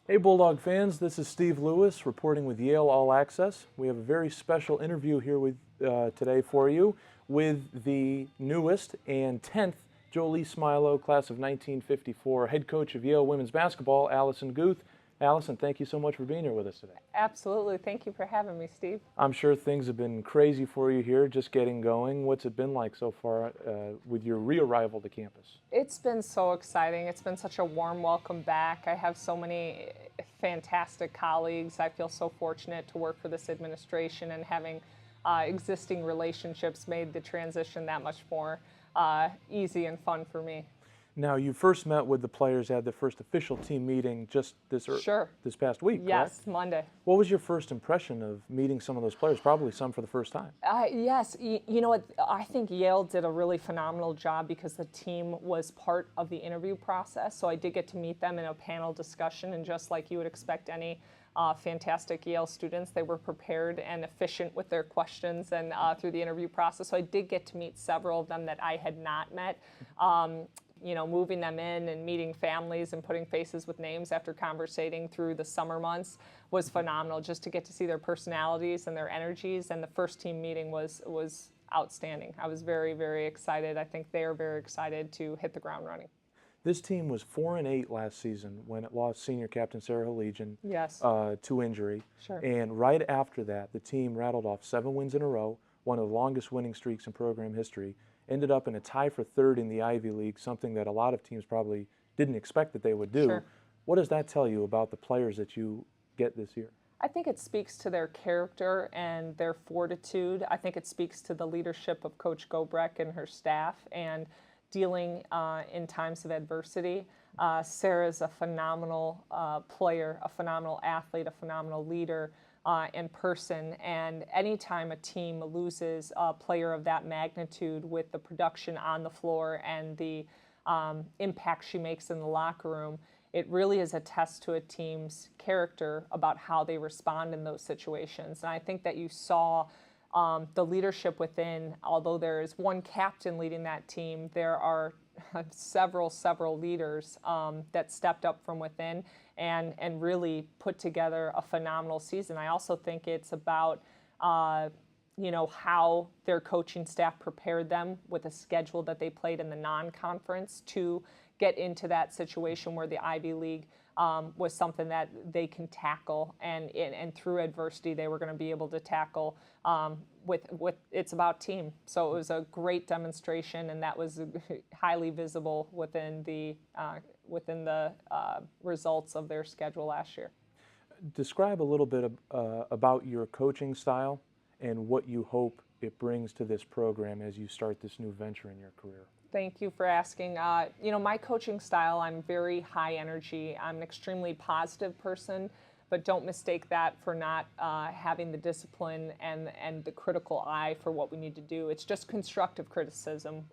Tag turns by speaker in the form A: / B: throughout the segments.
A: Hey Bulldog fans, this is Steve Lewis reporting with Yale All Access. We have a very special interview here today for you with the newest and 10th Jolie Smilow, class of 1954, head coach of Yale women's basketball, Allison Guth. Allison, thank you so much for being here with us today.
B: Absolutely. Thank you for having me, Steve.
A: I'm sure things have been crazy for you here, just getting going. What's it been like so far with your re-arrival to campus?
B: It's been so exciting. It's been such a warm welcome back. I have so many fantastic colleagues. I feel so fortunate to work for this administration, and having existing relationships made the transition that much more easy and fun for me.
A: Now, you first met with the players, had the first official team meeting just this past week,
B: Yes,
A: correct?
B: Monday.
A: What was your first impression of meeting some of those players, probably some for the first time?
B: Yes, you know what? I think Yale did a really phenomenal job because the team was part of the interview process. So I did get to meet them in a panel discussion, and just like you would expect any fantastic Yale students, they were prepared and efficient with their questions and through the interview process. So I did get to meet several of them that I had not met. You know, moving them in and meeting families and putting faces with names after conversating through the summer months was phenomenal, just to get to see their personalities and their energies. And the first team meeting was outstanding. I was very, very excited. I think they are very excited to hit the ground running.
A: This team was 4-8 last season when it lost senior captain Sarah Legion
B: Yes.
A: To injury.
B: Sure.
A: And right after that, the team rattled off 7 wins in a row, one of the longest winning streaks in program history. Ended up in a tie for third in the Ivy League, something that a lot of teams probably didn't expect that they would do.
B: Sure.
A: What does that tell you about the players that you get this year?
B: I think it speaks to their character and their fortitude. I think it speaks to the leadership of Coach Gobrecht and her staff, and dealing in times of adversity. Sarah's a phenomenal player, a phenomenal athlete, a phenomenal leader in person, and anytime a team loses a player of that magnitude with the production on the floor and the impact she makes in the locker room, it really is a test to a team's character about how they respond in those situations. And I think that you saw the leadership within. Although there is one captain leading that team, there are several leaders that stepped up from within and really put together a phenomenal season. I also think it's about you know, how their coaching staff prepared them with a schedule that they played in the non-conference to get into that situation where the Ivy League was something that they can tackle, and through adversity they were going to be able to tackle with it's about team. So it was a great demonstration, and that was highly visible within the results of their schedule last year.
A: Describe a little bit about your coaching style and what you hope it brings to this program as you start this new venture in your career.
B: Thank you for asking. You know, my coaching style, I'm very high energy. I'm an extremely positive person, but don't mistake that for not having the discipline and the critical eye for what we need to do. It's just constructive criticism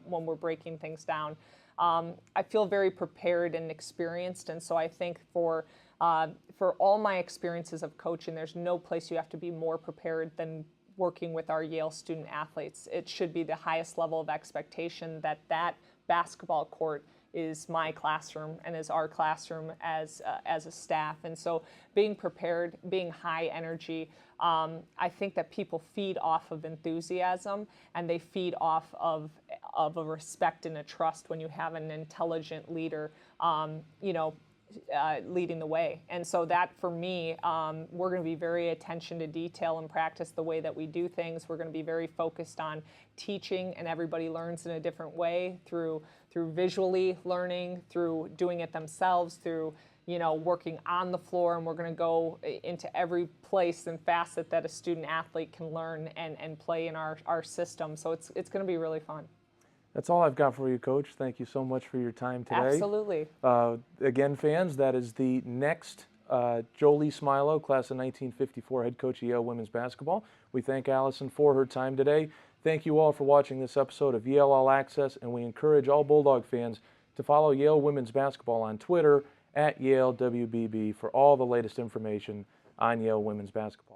B: when we're breaking things down. I feel very prepared and experienced, and so I think for all my experiences of coaching, there's no place you have to be more prepared than working with our Yale student athletes. It should be the highest level of expectation that that basketball court is my classroom and is our classroom as a staff. And so being prepared, being high energy, I think that people feed off of enthusiasm, and they feed off of a respect and a trust when you have an intelligent leader, you know, leading the way. And so that, for me, we're going to be very attention to detail and practice the way that we do things. We're going to be very focused on teaching, and everybody learns in a different way through visually learning, through doing it themselves, through, you know, working on the floor. And we're going to go into every place and facet that a student athlete can learn and play in our system. So it's going to be really fun.
A: That's all I've got for you, Coach. Thank you so much for your time today.
B: Absolutely.
A: Again, fans, that is the next Jolie Smilow, class of 1954, head coach of Yale women's basketball. We thank Allison for her time today. Thank you all for watching this episode of Yale All Access, and we encourage all Bulldog fans to follow Yale women's basketball on Twitter @YaleWBB for all the latest information on Yale women's basketball.